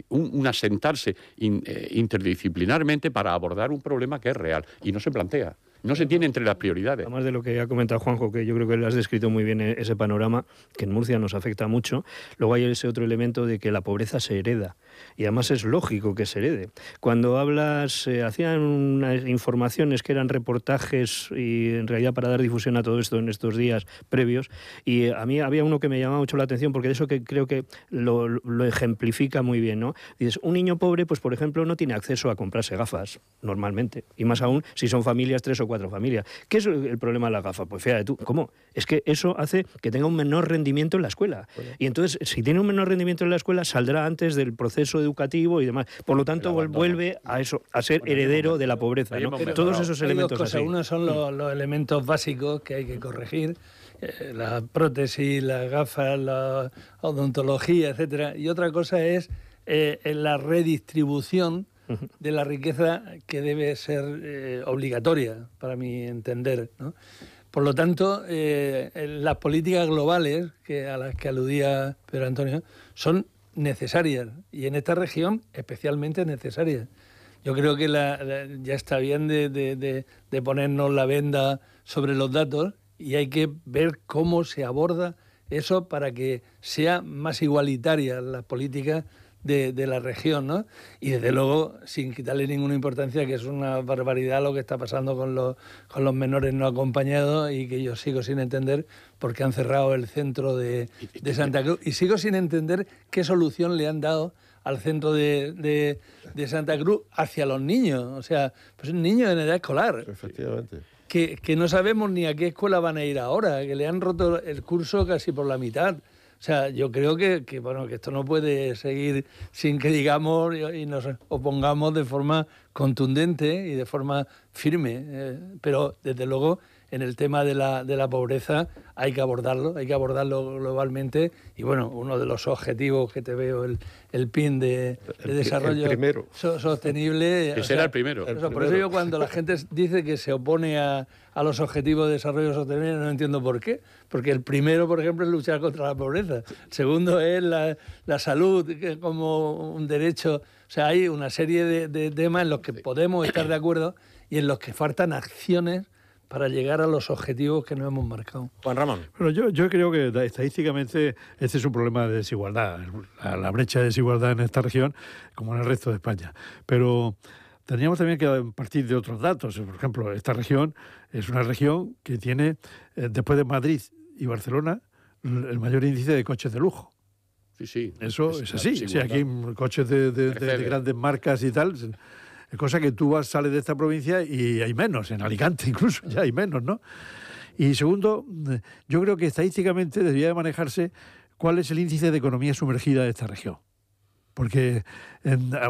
un asentarse interdisciplinarmente para abordar un problema que es real y no se plantea. No se tiene entre las prioridades. Además de lo que ha comentado Juanjo, que yo creo que le has descrito muy bien ese panorama, que en Murcia nos afecta mucho, luego hay ese otro elemento de que la pobreza se hereda, y además es lógico que se herede. Cuando hablas, hacían unas informaciones que eran reportajes y en realidad para dar difusión a todo esto en estos días previos, y a mí había uno que me llamaba mucho la atención, porque de eso que creo que lo ejemplifica muy bien, ¿no? Dices, un niño pobre, pues por ejemplo, no tiene acceso a comprarse gafas, normalmente, y más aún si son familias 3 o 4 familias. ¿Qué es el problema de las gafas? Pues fíjate tú, ¿cómo? Es que eso hace que tenga un menor rendimiento en la escuela. Y entonces, si tiene un menor rendimiento en la escuela, saldrá antes del proceso educativo y demás. Por lo tanto, vuelve a eso, a ser heredero de la pobreza, ¿no? Todos esos elementos así. Uno son los elementos básicos que hay que corregir, la prótesis, las gafas, la odontología, etcétera. Y otra cosa es la redistribución de la riqueza, que debe ser obligatoria, para mi entender, ¿no? Por lo tanto, las políticas globales a las que aludía Pedro Antonio son necesarias, y en esta región especialmente necesarias. Yo creo que ya está bien de ponernos la venda sobre los datos, y hay que ver cómo se aborda eso para que sea más igualitaria la política de la región, ¿no? Y desde luego, sin quitarle ninguna importancia, que es una barbaridad lo que está pasando con los menores no acompañados, y que yo sigo sin entender por qué han cerrado el centro de Santa Cruz, y sigo sin entender qué solución le han dado al centro de Santa Cruz hacia los niños. O sea, pues niños en edad escolar. Efectivamente. Que no sabemos ni a qué escuela van a ir ahora, que le han roto el curso casi por la mitad. O sea, yo creo que esto no puede seguir sin que digamos y nos opongamos de forma contundente y de forma firme. Pero, desde luego, en el tema de la pobreza hay que abordarlo globalmente. Y bueno, uno de los objetivos que te veo, el PIN de desarrollo sostenible. Que será el primero. Por eso yo, cuando la gente dice que se opone a los objetivos de desarrollo sostenible, no entiendo por qué. Porque el primero, por ejemplo, es luchar contra la pobreza. El segundo es la salud como un derecho. O sea, hay una serie de temas en los que podemos estar de acuerdo y en los que faltan acciones para llegar a los objetivos que nos hemos marcado. Juan Ramón. Bueno, yo creo que estadísticamente este es un problema de desigualdad, la brecha de desigualdad en esta región, como en el resto de España. Pero tendríamos también que partir de otros datos. Por ejemplo, esta región es una región que tiene, después de Madrid y Barcelona, el mayor índice de coches de lujo. Sí. Eso es así. Sí, aquí coches de grandes marcas y tal. Cosa que tú sales de esta provincia y hay menos, en Alicante incluso ya hay menos, ¿no? Y segundo, yo creo que estadísticamente debería de manejarse cuál es el índice de economía sumergida de esta región. Porque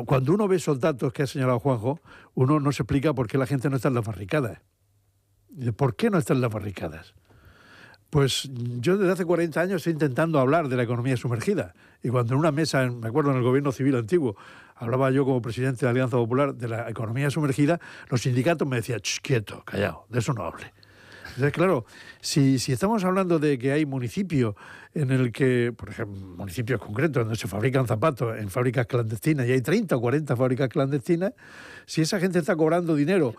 cuando uno ve esos datos que ha señalado Juanjo, uno no se explica por qué la gente no está en las barricadas. ¿Por qué no está en las barricadas? Pues yo desde hace 40 años estoy intentando hablar de la economía sumergida. Y cuando en una mesa, me acuerdo en el gobierno civil antiguo, hablaba yo como presidente de Alianza Popular de la economía sumergida, los sindicatos me decían, quieto, callado, de eso no hable. Entonces, claro, si estamos hablando de que hay municipios en el que, por ejemplo, municipios concretos donde se fabrican zapatos en fábricas clandestinas y hay 30 o 40 fábricas clandestinas, si esa gente está cobrando dinero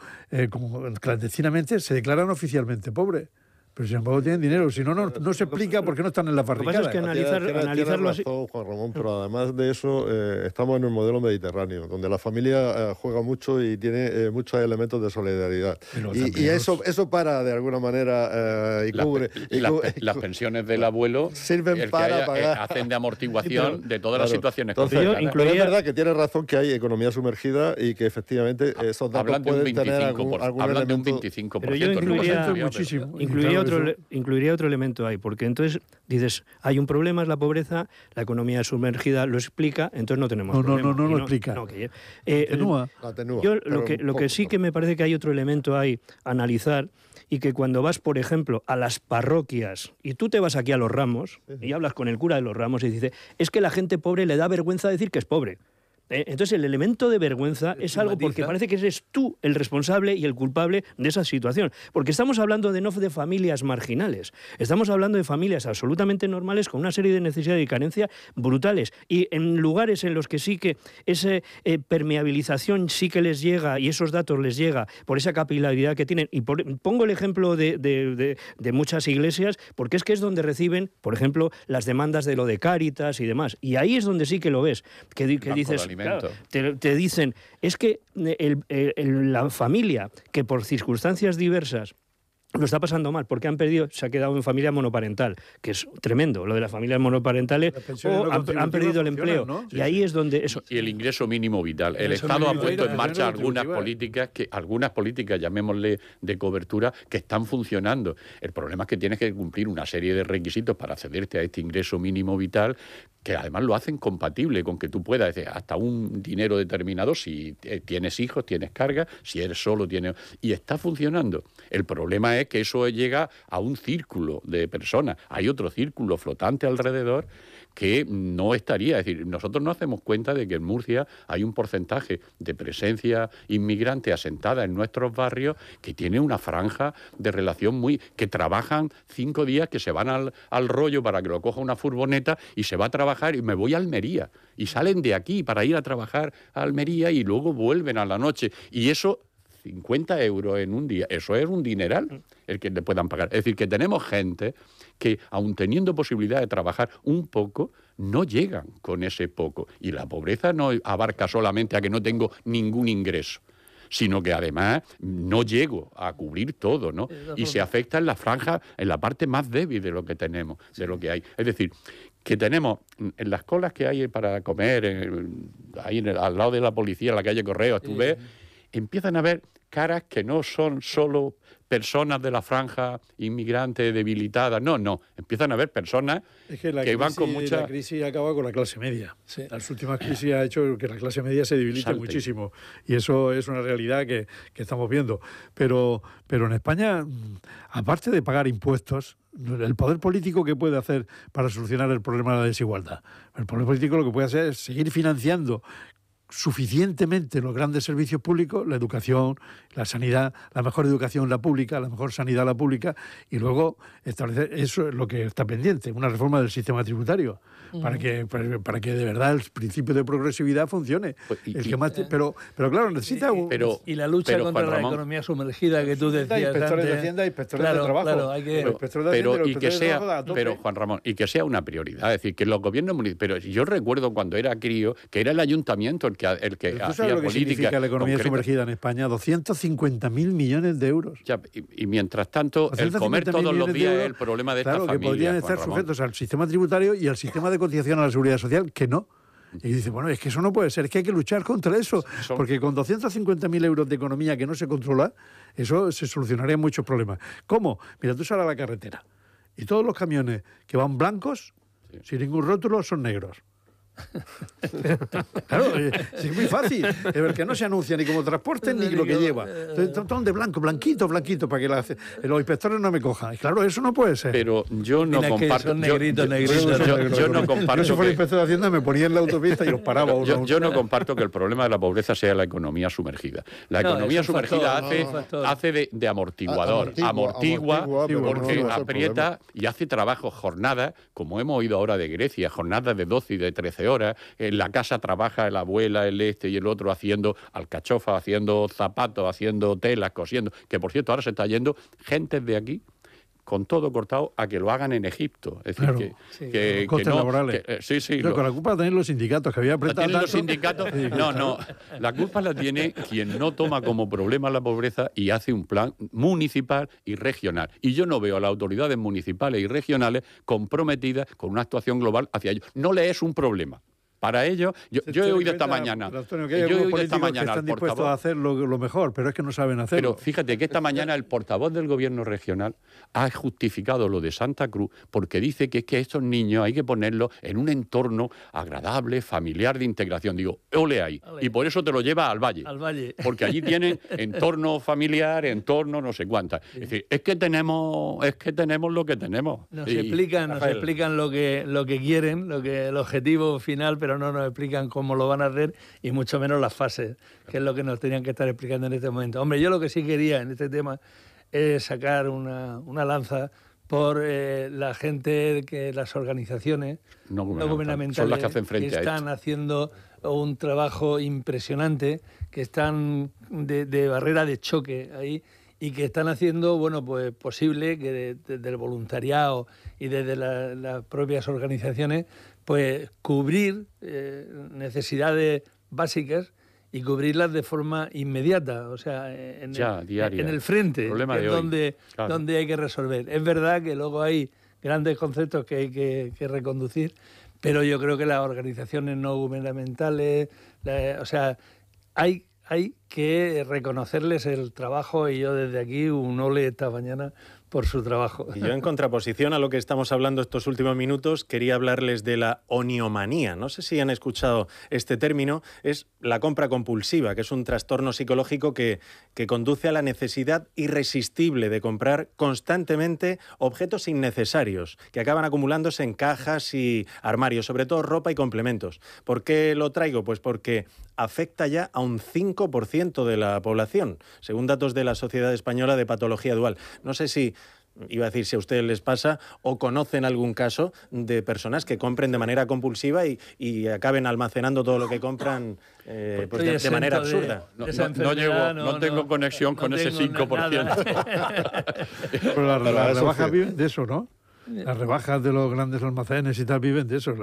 clandestinamente, se declaran oficialmente pobres. Pero sin embargo tienen dinero, si no, no se explica por qué no están en las barricadas. Lo que pasa es que analizarlo así... razón, Juan Ramón, pero además de eso, estamos en el modelo mediterráneo, donde la familia juega mucho y tiene muchos elementos de solidaridad. Y eso para, de alguna manera, y cubre... Las pensiones del abuelo sirven para pagar. Hacen de amortiguación de todas las situaciones. Entonces, pero es verdad que tiene razón que hay economía sumergida y que efectivamente esos datos pueden tener algún hablan de un elemento... 25%. Pero yo incluiría otro elemento ahí, porque entonces dices, hay un problema, es la pobreza, la economía sumergida lo explica, entonces no tenemos problema. No lo explica. Atenúa. Yo lo que sí que me parece que hay otro elemento ahí a analizar, y que cuando vas, por ejemplo, a las parroquias, y tú te vas aquí a Los Ramos, y hablas con el cura de Los Ramos y dice, es que la gente pobre le da vergüenza decir que es pobre. Entonces el elemento de vergüenza es algo porque parece que eres tú el responsable y el culpable de esa situación. Porque estamos hablando no de familias marginales, estamos hablando de familias absolutamente normales con una serie de necesidades y carencias brutales. Y en lugares en los que sí que esa permeabilización sí que les llega y esos datos les llega por esa capilaridad que tienen. Y pongo el ejemplo de muchas iglesias porque es que es donde reciben, por ejemplo, las demandas de lo de Cáritas y demás. Y ahí es donde sí que lo ves, que dices... Claro, te dicen, es que la familia que por circunstancias diversas lo está pasando mal, porque se ha quedado en familia monoparental, que es tremendo, lo de las familias monoparentales, han perdido el empleo, ¿no? Y ahí es donde eso... Y el ingreso mínimo vital. El Estado ha puesto en marcha algunas políticas, llamémosle de cobertura, que están funcionando. El problema es que tienes que cumplir una serie de requisitos para accederte a este ingreso mínimo vital, que además lo hacen compatible con que tú puedas, hasta un dinero determinado, si tienes hijos, tienes cargas, si eres solo, tienes... Y está funcionando. El problema es que eso llega a un círculo de personas. Hay otro círculo flotante alrededor que no estaría. Es decir, nosotros no hacemos cuenta de que en Murcia hay un porcentaje de presencia inmigrante asentada en nuestros barrios que tiene una franja de relación que trabajan 5 días, que se van al rollo para que lo coja una furgoneta y se va a trabajar y me voy a Almería. Y salen de aquí para ir a trabajar a Almería y luego vuelven a la noche. Y eso... 50 euros en un día, eso es un dineral el que le puedan pagar. Es decir, que tenemos gente que, aun teniendo posibilidad de trabajar un poco, no llegan con ese poco. Y la pobreza no abarca solamente a que no tengo ningún ingreso, sino que además no llego a cubrir todo, ¿no? Y se afecta en la franja, en la parte más débil de lo que tenemos, de lo que hay. Es decir, que tenemos en las colas que hay para comer, ahí al lado de la policía, en la calle Correos, tú ves... Empiezan a haber caras que no son solo personas de la franja inmigrante debilitada, no, empiezan a haber personas que van con mucha... La crisis acaba con la clase media. Sí. Las últimas crisis ha hecho que la clase media se debilite muchísimo y eso es una realidad que estamos viendo. Pero en España, aparte de pagar impuestos, el poder político, ¿qué puede hacer para solucionar el problema de la desigualdad? El poder político lo que puede hacer es seguir financiando suficientemente los grandes servicios públicos, la educación, la sanidad, la mejor educación la pública, la mejor sanidad la pública, y luego establecer, eso es lo que está pendiente, una reforma del sistema tributario, para que de verdad el principio de progresividad funcione. Pero claro, necesita y la lucha contra la economía sumergida que tú decías inspectores de Hacienda, inspectores de trabajo. Claro, hay que... Pero Juan Ramón, y que sea una prioridad, es decir, que los gobiernos municipales... Pero yo recuerdo cuando era crío que era el ayuntamiento el que ¿Tú sabes lo que significa la economía sumergida en España? 250.000 millones de euros. Ya, y mientras tanto, el comer todos los días es el problema de esta familia. Claro, que podrían estar sujetos al sistema tributario y al sistema de cotización a la seguridad social, que no. Y dice, bueno, es que eso no puede ser, es que hay que luchar contra eso, porque con 250.000 euros de economía que no se controla, eso se solucionaría muchos problemas. ¿Cómo? Mira, tú sales a la carretera y todos los camiones que van blancos, sin ningún rótulo, son negros. Claro, es muy fácil. El que no se anuncia ni como transporte ni lo que lleva. Todo de blanco, blanquito, para que los inspectores no me cojan. Claro, eso no puede ser. Pero yo no comparto. Yo no comparto. Si fuera inspector de Hacienda me ponía en la autopista y los paraba uno. Yo no comparto que el problema de la pobreza sea la economía sumergida. La economía sumergida hace de amortiguador. Amortigua porque aprieta y hace trabajo, jornadas, como hemos oído ahora de Grecia, jornadas de 12 y de 13 horas. En la casa trabaja la abuela, el y el otro haciendo alcachofa, haciendo zapatos, haciendo telas, cosiendo. Que por cierto, ahora se está yendo gente de aquí con todo cortado a que lo hagan en Egipto. Es decir, que costes laborales. Pero con la culpa la tienen los sindicatos, que había apretado tanto. Los sindicatos. No. La culpa la tiene quien no toma como problema la pobreza y hace un plan municipal y regional. Y yo no veo a las autoridades municipales y regionales comprometidas con una actuación global hacia ellos. No le es un problema. Para ello, yo he oído esta mañana. Antonio, que hay algunos políticos que están dispuestos a hacer lo mejor, pero es que no saben hacerlo. Pero fíjate que esta mañana el portavoz del gobierno regional ha justificado lo de Santa Cruz porque dice que es que estos niños hay que ponerlos en un entorno agradable, familiar, de integración. Digo, ole ahí. Y por eso te lo lleva al Valle. Porque allí tienen entorno familiar, entorno no sé cuántas. Es decir, es que tenemos lo que tenemos. Nos explican lo que quieren, el objetivo final, pero no nos explican cómo lo van a hacer y mucho menos las fases, que es lo que nos tenían que estar explicando en este momento. Hombre, yo lo que sí quería en este tema es sacar una lanza por la gente, las organizaciones no gubernamentales son las que hacen frente están haciendo un trabajo impresionante, que están de barrera de choque ahí, y que están haciendo, pues posible que desde el voluntariado y desde las propias organizaciones, pues cubrir necesidades básicas y cubrirlas de forma inmediata, o sea, en el frente, que es donde hay que resolver. Es verdad que luego hay grandes conceptos que hay que reconducir, pero yo creo que las organizaciones no gubernamentales, hay que reconocerles el trabajo, y yo desde aquí un ole esta mañana por su trabajo. Y yo, en contraposición a lo que estamos hablando estos últimos minutos, quería hablarles de la oniomanía. No sé si han escuchado este término. Es la compra compulsiva, que es un trastorno psicológico que conduce a la necesidad irresistible de comprar constantemente objetos innecesarios, que acaban acumulándose en cajas y armarios, sobre todo ropa y complementos. ¿Por qué lo traigo? Pues porque afecta ya a un 5% de la población, según datos de la Sociedad Española de Patología Dual. No sé si iba a decir si a ustedes les pasa o conocen algún caso de personas que compren de manera compulsiva y acaben almacenando todo lo que compran de manera absurda. No tengo conexión con ese 5%. Pero las rebajas viven de eso, ¿no? Las rebajas de los grandes almacenes y tal viven de eso,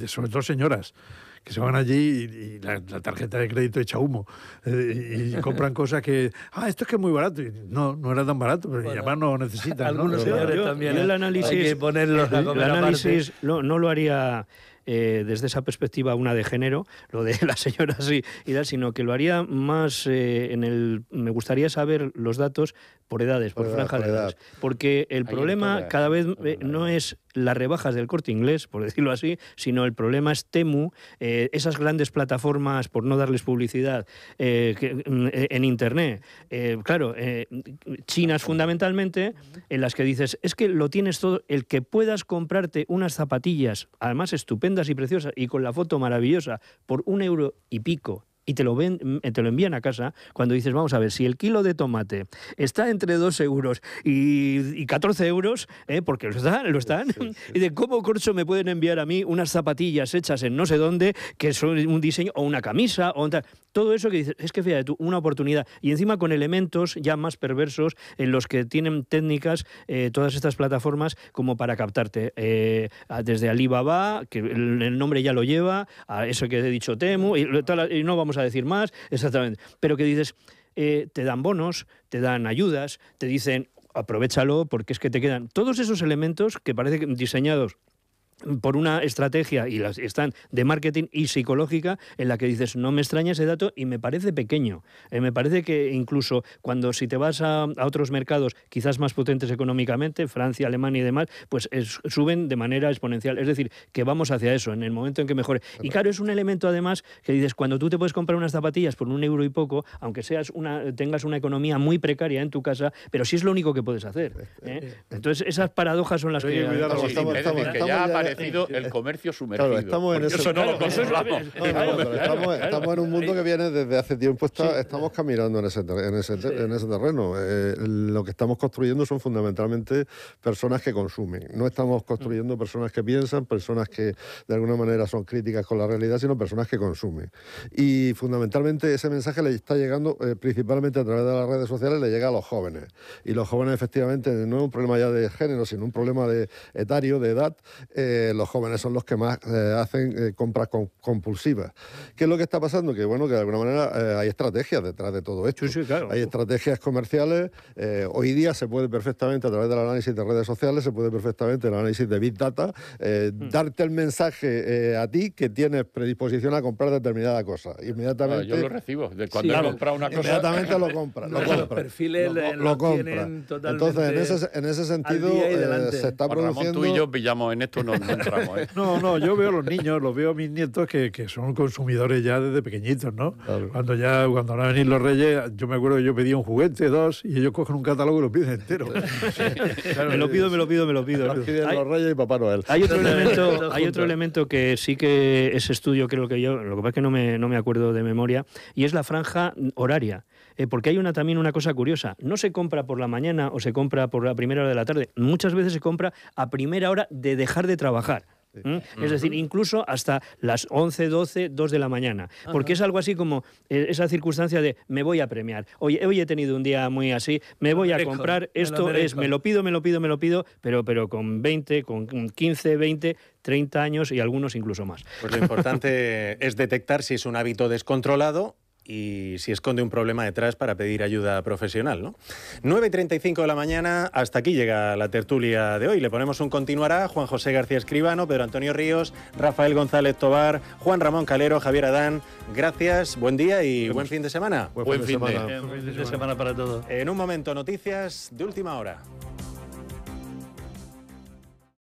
sobre todo señoras que se van allí y la tarjeta de crédito echa humo y compran cosas que, esto es que es muy barato, y no era tan barato, pero además no necesitan. Algunos señores también el análisis, hay que ponerlos a comer. El análisis no lo haría desde esa perspectiva una de género, lo de las señoras y tal, sino que lo haría más me gustaría saber los datos por edades, por franjas de edades. Porque el problema cada vez no es las rebajas del Corte Inglés, por decirlo así, sino el problema es Temu, esas grandes plataformas, por no darles publicidad, en Internet, chinas fundamentalmente, en las que dices, es que lo tienes todo, el que puedas comprarte unas zapatillas, además estupendas y preciosas, y con la foto maravillosa, por €1 y pico, y te lo envían a casa, cuando dices, vamos a ver, si el kilo de tomate está entre 2 euros y 14 euros, porque lo están, y de cómo corcho me pueden enviar a mí unas zapatillas hechas en no sé dónde, que son un diseño, o una camisa, o tal. Todo eso que dices, es que fíjate tú, una oportunidad, y encima con elementos ya más perversos en los que tienen técnicas todas estas plataformas como para captarte, desde Alibaba, que el nombre ya lo lleva, a eso que he dicho Temu, y no vamos a decir más, exactamente, pero que dices, te dan bonos, te dan ayudas, te dicen, aprovéchalo porque es que te quedan todos esos elementos que parecen diseñados por una estrategia y las están de marketing y psicológica en la que dices, no me extraña ese dato y me parece pequeño. Me parece que incluso cuando si te vas a otros mercados quizás más potentes económicamente, Francia, Alemania y demás, pues suben de manera exponencial. Es decir, que vamos hacia eso en el momento en que mejore. Y claro, es un elemento además que dices, cuando tú te puedes comprar unas zapatillas por €1 y poco, aunque tengas una economía muy precaria en tu casa, pero sí es lo único que puedes hacer. Entonces esas paradojas son las que... ya ha aparecido el comercio sumergido. Claro, estamos en eso no lo controlamos. Estamos en un mundo que viene desde hace tiempo, estamos caminando en ese terreno. Lo que estamos construyendo son fundamentalmente personas que consumen. No estamos construyendo personas que piensan, personas que de alguna manera son críticas con la realidad, sino personas que consumen. Y fundamentalmente ese mensaje le está llegando principalmente a través de las redes sociales, le llega a los jóvenes. Y los jóvenes efectivamente no es un problema ya de género, sino un problema de etario, de edad. Los jóvenes son los que más hacen compras compulsivas. ¿Qué es lo que está pasando? Que bueno, que de alguna manera hay estrategias detrás de todo esto. Sí, claro. Hay estrategias comerciales. Hoy día se puede perfectamente, a través del análisis de redes sociales, se puede perfectamente el análisis de Big Data, darte el mensaje a ti que tienes predisposición a comprar determinada cosa. Inmediatamente... yo lo recibo. De cuando he comprado una cosa... Inmediatamente lo compras. Los perfiles lo tienen totalmente. Entonces, en ese sentido, se está produciendo... Ramón, tú y yo pillamos en esto, no entramos. No, yo veo a los niños, los veo a mis nietos que son consumidores ya desde pequeñitos, ¿no? Claro. Cuando van a venir los Reyes, yo me acuerdo que yo pedía un juguete, 2, y ellos cogen un catálogo y lo piden entero. Claro, me lo pido. Los piden los Reyes y Papá Noel. Hay otro elemento que sí que ese estudio, creo que yo, lo que pasa es que no me acuerdo de memoria, y es la franja horaria. Porque hay también una cosa curiosa. No se compra por la mañana o se compra por la primera hora de la tarde. Muchas veces se compra a primera hora de dejar de trabajar. Es decir, incluso hasta las 11, 12, 2 de la mañana. Porque es algo así como esa circunstancia de me voy a premiar. Hoy he tenido un día muy así, me voy a comprar, esto me lo pido, pero con 20, con 15, 20, 30 años y algunos incluso más. Pues lo importante es detectar si es un hábito descontrolado y si esconde un problema detrás para pedir ayuda profesional, ¿no? 9:35 de la mañana, hasta aquí llega la tertulia de hoy. Le ponemos un continuará, Juan José García Escribano, Pedro Antonio Ríos, Rafael González Tobar, Juan Ramón Calero, Javier Adán. Gracias, buen día y buen fin de semana. Buen fin de semana para todos. En un momento, noticias de última hora.